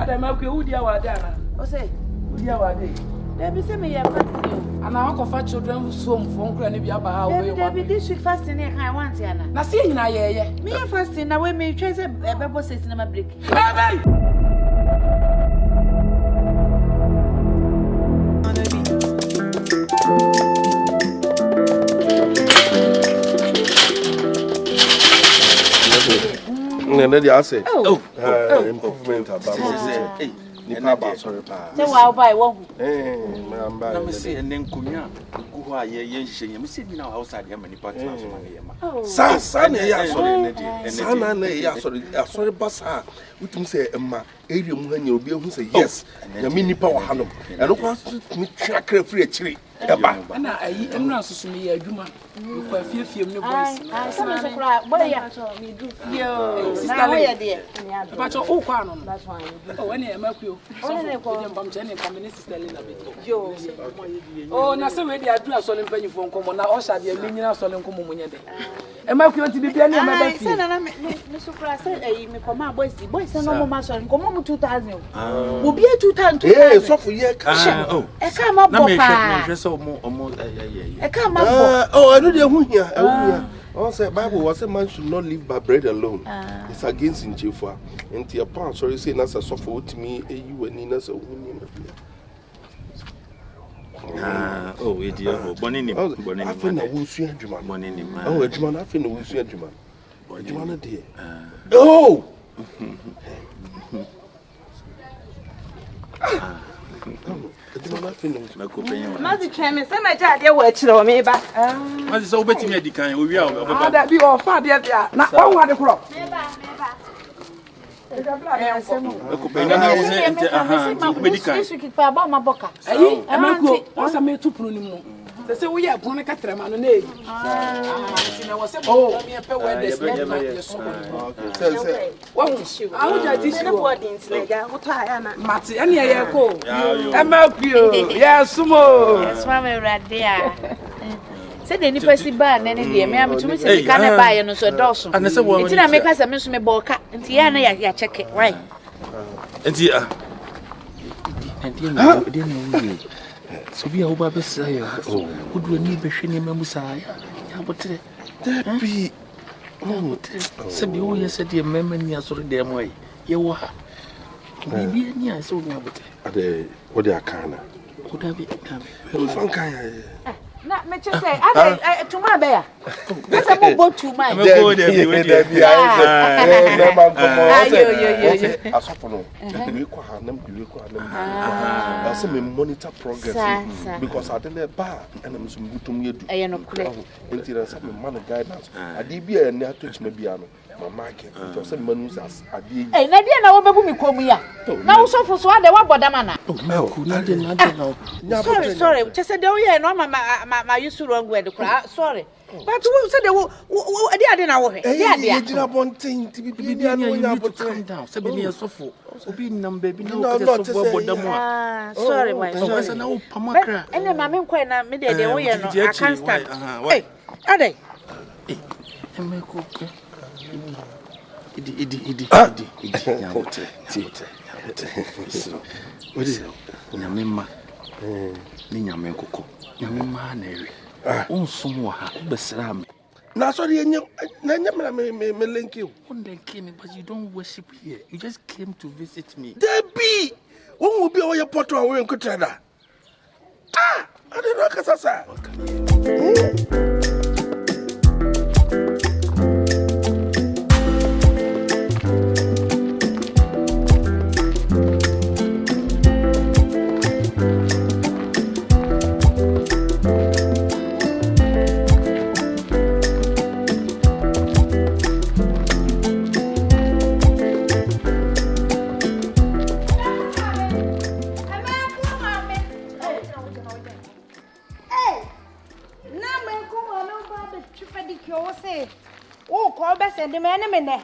Adam akwe udi awade ana. O say, udi awade. There be say me here fasting. And I want for children who swim from kra ne bi aba ha we. There be this week fasting here I want yana. Na see nyina ye. Me fasting na we me try say bebo say cinema break. Baby. And then I say, improvement about Nipa sorry pa. Say why buy one. I'm by. Let me see and then kunya. Who are ye shame? Me see me now outside here many parts of money. Son, sorry, sorry, bassa. We can say, Emma, Adrian, when you'll be able to say yes, the mini power handle. And look what me track free a tree. And I am not so me a human. You quite few new boys. I cry. Boy, yo, sister, dear. But your old canon. That's why. Oh, when I make you. Oh, now so ready. I do a solemn penny from common. Now, also, the million solemn common. And my to be penny. I said, I'm Mr. Crass, me come out, boys, and no more, and come on 2000. Will be a 2000. Yes, so for ye. Oh, I come up, almost. I come up. Oh, I know the here. Also, Bible was a man should not live by bread alone. It's against in Jeffa. And your parents, sorry, say, that's a sofa to me, you and Nina's a woman. Oh, dear, Bonnie, I think I will see a German. Oh, a German, I think I will see a German. German, dear. Oh! Mother Chairman, some my child, you watch me back. What is so betting me? Can we are that be all far there? Not one the crop. They say we are going to cut them on the name. I was saying, oh, me a pair where there's no I would like this wordings like Mati, and yeah, go. Emmanuel, yes, Sumo. Yes, Mamma, right there. Said any person ban any day, ma'am, to Miss Canna buy and so Dawson. And I said, well, I make us a miss me boca, and Tiana, ya check it, right? And dear, and so we are over Messiah. Oh, would we need the Messiah? But that be said you yesterday, dear memory, as already damn way. Yeboah. Maybe near so now, but what they are kind of. Would have it done. Not much to say. I to my bear. That's a boat to my monitor progress because I didn't bar and I'm some good to me. I am not some man guidance. I did be a near touch maybe my market. Some menus as I did. And I didn't know about me come here. Now, so for so, they want Bodamana. Oh, sorry, just said, oh, yeah, no, my used to wrong where the crowd. Sorry. But who said they were? I didn't know. Yeah, they did not want to be down. 7 years so full. Being number, sorry, my son. No, Pamakra. And then my men quite a minute, I can't stand. Hey, are they? What is it? Yamima, Ninyame Coco, Yamima, Neri. Somewhere, Besram. Now, sorry, and you may link you. One day came, but you don't worship here. You just came to visit me. There be one will be over your portrait away in Kutrada. Ah, I don't know, Casasa. The man in there.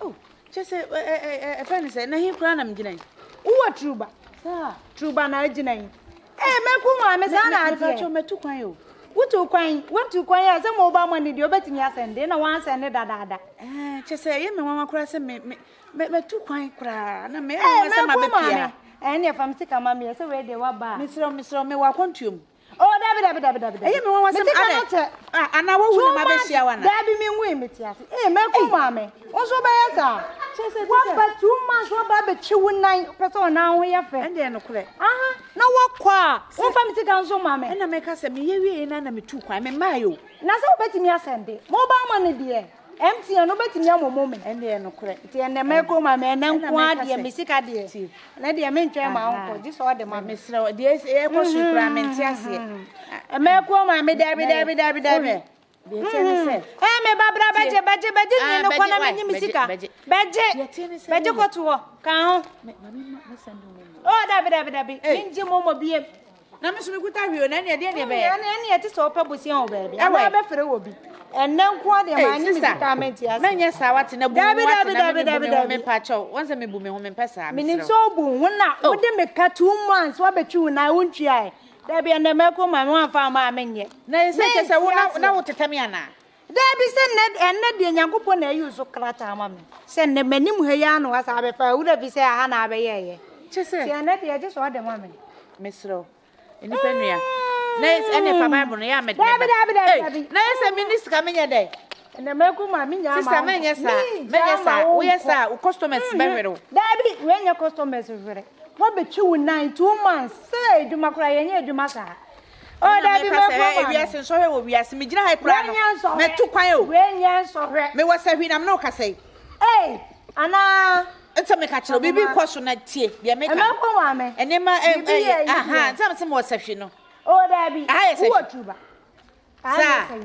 Oh, just a friend said, no, he cran him, Jenny. Oh, a Truba, sir, Truba, no, Jenny. Eh, Macuma, Miss Anna, I thought you met to you. What to quite as a mobile money, the betting yes and then I once and da. Just say, you may cross me too quite cry. And I may have and if I'm sick, I'm a so ready. What about Mr. Me walk on to Oh, David. and I will have a shower. Dabby me win it, yes. Eh, Melco, mammy. Also by us. What but 2 months, what about the 2 person now we have and then okay. No what qua. One family council, mammy. And I make us a me and me too quite mayo. Now so betting me a Sunday. Mobile money, dear. Empty and no betting your moment. And then no correct. And the Melco, mammy, and then one dear Missica dear. Let the men try my uncle. This order, my Miss Row. Dear, air was requirements, yes. A Melco, mammy, Dabby. I'm a Barbara Badger, no one Missica. Badger, got to walk. Count. Oh, Dabby. Jim Momo be. Now, Miss Mugutario, and any at this opera was young baby. I will for will be. And now, quite a man is a comment. Yes, I want to know Dabby, Pacho. Once I may boom home and pass. I mean, so boom, one now. Oh, they make 2 months. What about you and I won't try? There be an American, my one farmer, I mean, yet. Now, say, I will not tell me. There be sent and not the young couple they use of Crata, mammy. Send the menu Hayano as I prefer, would have said Hannah Bay. Just say, and that I just order, mammy. Miss Row. Independent. Nice, and if I'm able to am it. Nice, a minister coming a day. And the American, mammy, yes, sir. We are customers, Barrow. Dabby, when your customers are ready. What bet you 2 months? Say, do my cry and you must. Oh, Daddy, yes, and sorry, we are some midnight crying. Met to quiet when yes, or me was saying, I'm no say. Hey, Anna, it's a mechanical baby question at tea. Be make a woman, and Emma, some more exceptional. Oh, Daddy, I say what you say.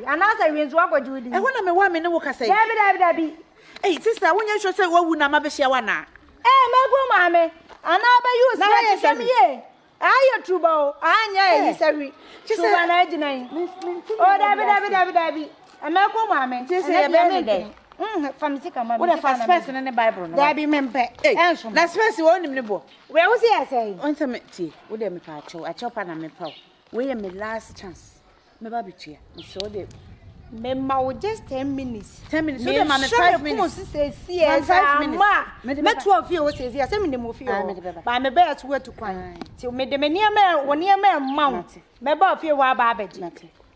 Another means what would you do? I want a woman who can say, Dabby. Hey, sister, when you should say, what would Namabe Shawana? Eh, my mammy. And I use now, some year. I am true bow. I am just an agent. Oh, Dabby. And my woman, just say a baby. From Sicama, what a fast person in the Bible. Dabby, member. That's first you own him. Where was he? I say, on some tea. Would them patcho, a chop and a mepow. We are my last chance. My baby chair. So they. Memma just 10 minutes. 10 minutes. So I'm 5 minutes. Says, yes, 5 minutes. Met 12 years says, yes, I'm in the movie. But I'm a bear to work to cry. Till made the near man, 1 year man, mount. Maybe a few while babbage.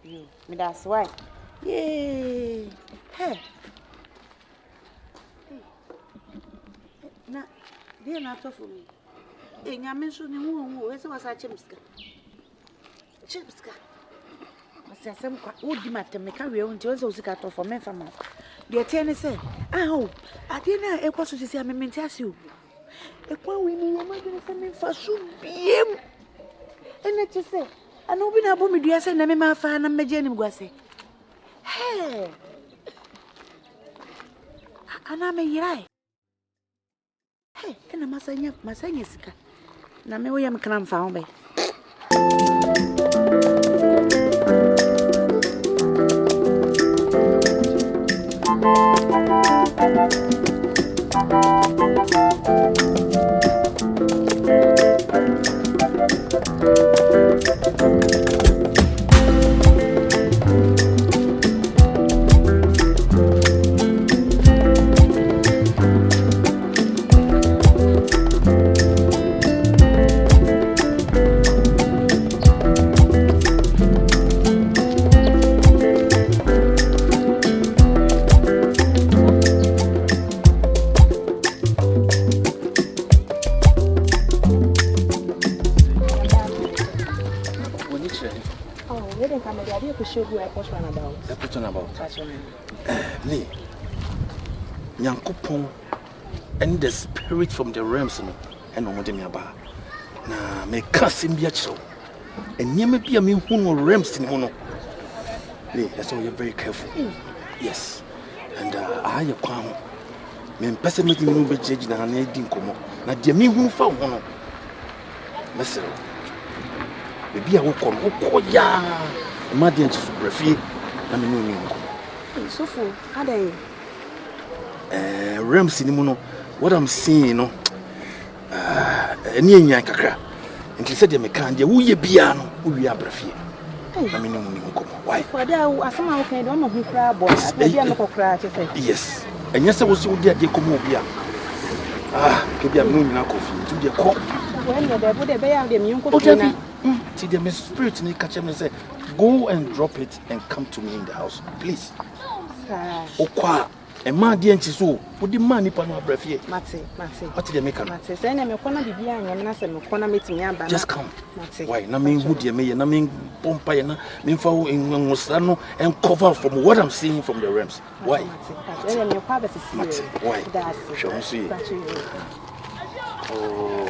You, that's why. Yay. Hey. Now, dear, not for me. In your mention, who was a chimska. Chimska. Some would matter make a real until those got off for me from us. The attorney said, oh, I didn't know it was to see a mentas you. A poor women are going to send me for Suban. And let you say, I know we are booming, dear, send me my fan and my Jenny was say, hey, and I'm a yai. Hey, and I must say, my saying is, now me am clam found me. And the spirit from the realms and no more than about. Now, may cast him be a show. And you may be a me who no realms in mono. That's why you're very careful. Yes. And I have come. Men pessimism no be judged and I didn't come. Now, dear me who found one. Messer. Maybe I will come. Oh, yeah. Imagine to Dufie. I mean, so full. How are you? Realms in mono. What I'm seeing, you know, any Yankakra, and she said, you can't, you piano, we are Dufie. I mean, Why? For that, as someone can do, I'm a crab boy. Maybe I'm not a crab. Yes. And yes, I was so dear, they come over here. Maybe I'm moving now coffee to the call. When you're there, would they bear them? You could see the spirit in the catch and say, go and drop it and come to me in the house, please. Okwa. A man didn't so. Would the money pan my breath here? Mate. What did they make? Mate, say, I'm a corner be behind and I said, I'm corner meeting me. Just come. Why? Namin would you may, Namin Pompayana, Minfo in Mosano, and cover from what I'm seeing from the realms. Why? Your father is why? That's shall see. Oh.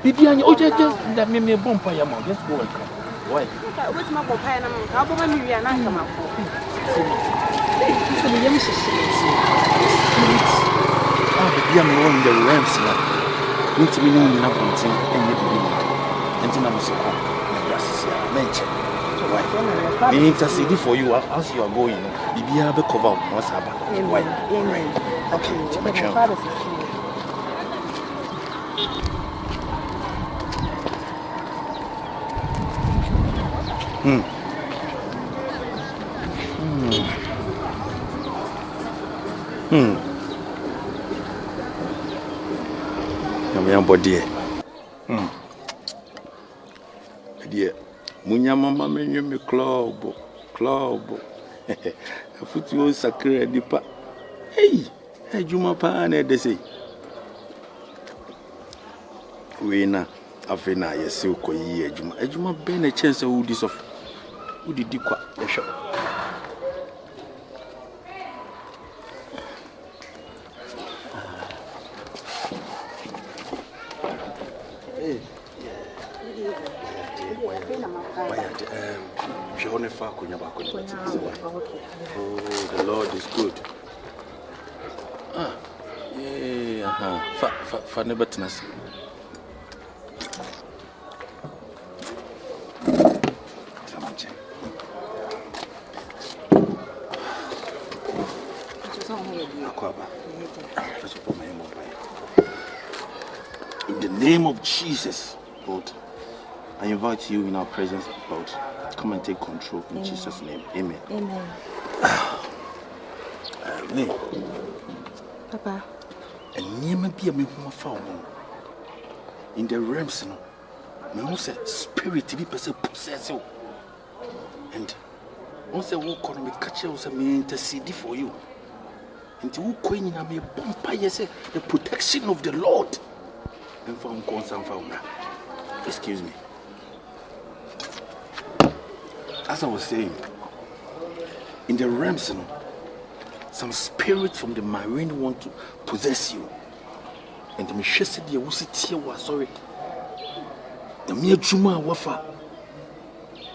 Bibiani, oh, just that made me a bumper. Just go and come. Why? What's my companion? How about me? And I come up. The young one in the realms need to be known enough until any beginning. Until I'm so calm. I intercede for you as you are going. Bibia be cover what's happening. Why? Amen. Okay, my father is here. I'm body. Dear, Munya Mamma me club. A foot you sacred depa. Hey, Juma Pane, they say. Wina, Afina, yes, you call ye, Juma Ben a chance of this of who did you quite a shop. Oh, the Lord is good. For never tennis. In the name of Jesus, Lord, I invite you in our presence, Lord. Come and take control in Jesus' name. Amen. Amen. Papa. And near me be a me found in the realms, me also spirit to be possess you. And once I walk on me, catch you, me intercede for you. And to walk in a me bumper, yes, the protection of the Lord. And from concern for excuse me. As I was saying, in the realms, some spirit from the marine want to possess you. And the Michelle dear was it here was sorry. The mere Juma wafa.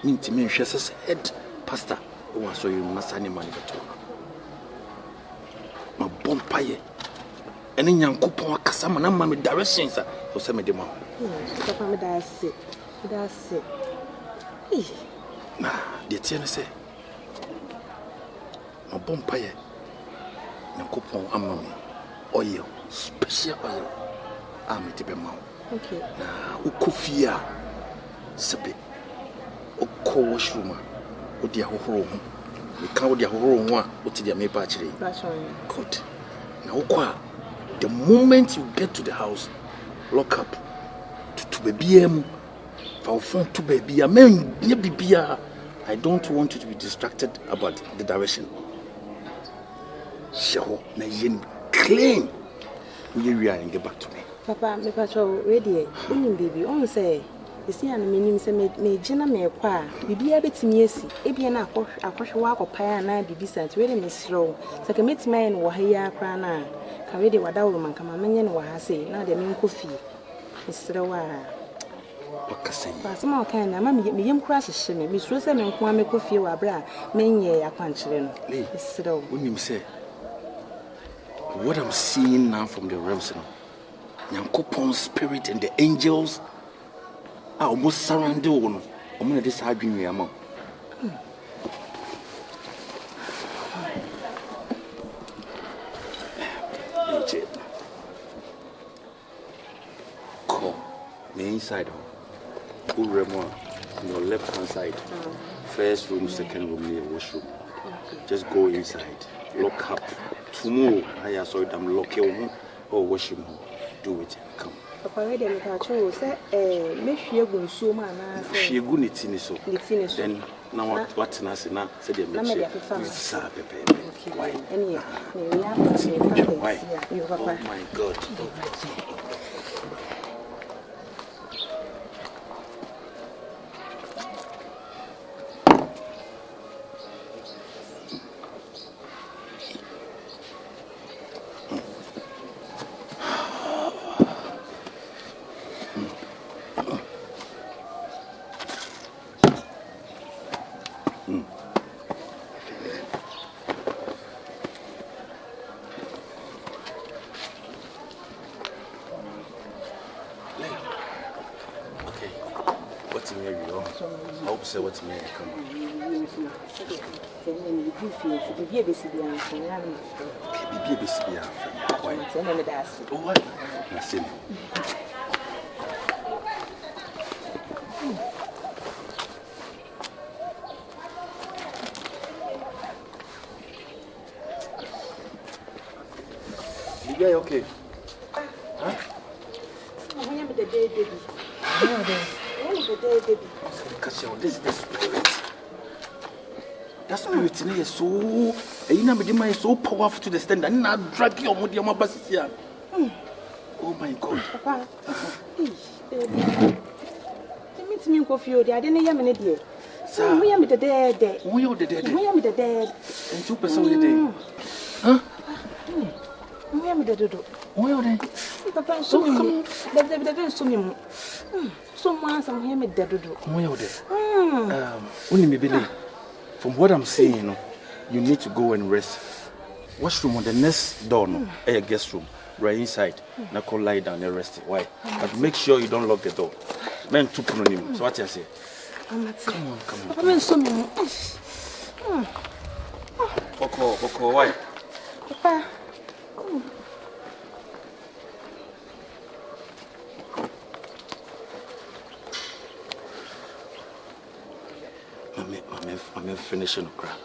Mean to me, she says head pastor was so you must animal at all. My bonfire. And in young coupon Casamana, mammy directions for some of them. Papa, that's it. That's it. Nah, the tenor say, my bonfire. No coupon among oil, special oil. I'm at the mouth. Okay. Now, Ukufia, Sabi, Oko washroom, with the home. We count the home one, what did you make actually? That's right. Good. Now, the moment you get to the house, lock up to baby. For phone to baby, I mean, I don't want you to be distracted about the direction. So, na yen clean. We are and get back to me. Papa, me patrol ready. Baby, on say, you see, and meaning say me Jenna me qua. Bibi a bit messy. Ebian a wash walk or pie and I be decent. Really, Miss Row. So, commit man were here crana. Carry what our woman come a million were say, now the mean coffee. Mr. Rowa. Some more kind of mammy, me young crashes shimmy. Miss Rosa and Kwame coffee or bra. Many a punching. Mr. Row, when you say. What I'm seeing now from the realms, Yankopon's spirit and the angels are almost surrounded on. I'm going to decide in your mouth. Call me inside. Go Remo on your left hand side. First room, second room near washroom. Just go inside. Lock up. Tomorrow, I saw them lock your room or washroom. Do it. Come. Papa, I didn't catch you. Say, make you go so man. She go nitini so. Then now what na say na say dem make. Sir, Pepe. Why? Why? Oh my God. What's me? Come on. Okay. Huh? This is the spirit. That spirit in here is so. Is so powerful to the extent that I drag you on your basis here. Oh my God. Papa. You meet me coffee. I didn't hear me dear. So we am the dead. We are the dead. We am the dead. And 2% of the day. Huh? We am the dead. We are the. Papa, so come. They're so many. Someone hear me dead. We are the. Only me believe. From what I'm saying, you need to go and rest. Washroom on the next door, a guest room, right inside. Now go lie down and rest. Why? But make sure you don't lock the door. Men to put on him. So what you say? Come on. I'm so many. Okay, why? Papa. I'm finishing the crap.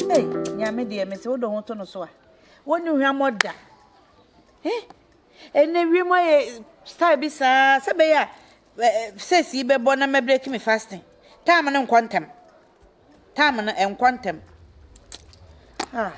Hey, Yammy dear, Miss Odo want to know so. When you hear more that, and then we my style be Sabaya says you be born and break me fasting. Time and quantum. Time and quantum. Ah.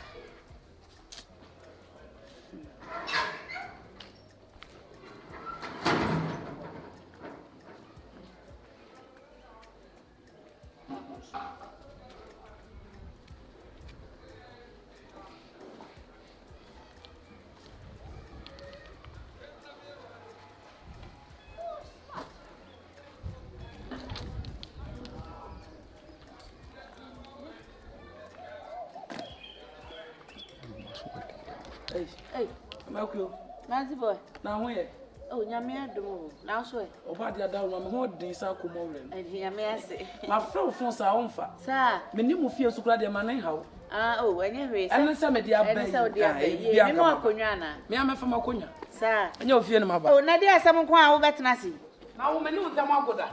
Hey, Emmanuel. Mazxybos. Now where? Oh, Nyame adom. Now so. Oba dia da wo me ho den sa komo wren. And Nyame ase. Ma frɛ fon sa wonfa. Sa. Me ni mu fie sukura de ma nan hawo. Oh, enye hwe. Ene se me dia ba. Ene se o dia ba. Me mo akonwa na. Me amefa makonwa. Sa. Enye ofie ne maba. Oh, na dia asam ko a wo betena se. Na wo me ni untam agoda.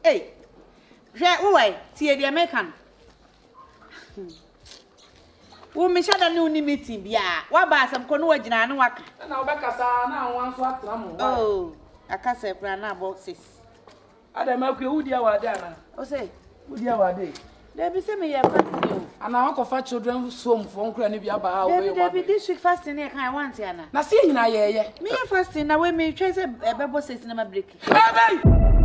Hey. Hwe wo wai, tie dia mekan. Wo me shada ne uni meeting bia. Wa ba asam ko no wagina ne waka. Na wo bekasa na anwan so atra mo. Oh, akasa kura na boxes. Adam akwe wudi awade ana. O say, wudi awade. There be say me ya fasting. And I want for children home for nkura ne bia ba ha wo. There be this week fasting here kan want ya na. Na se nyina ye. Me fasting na we me try say bebo set na ma break. Hey!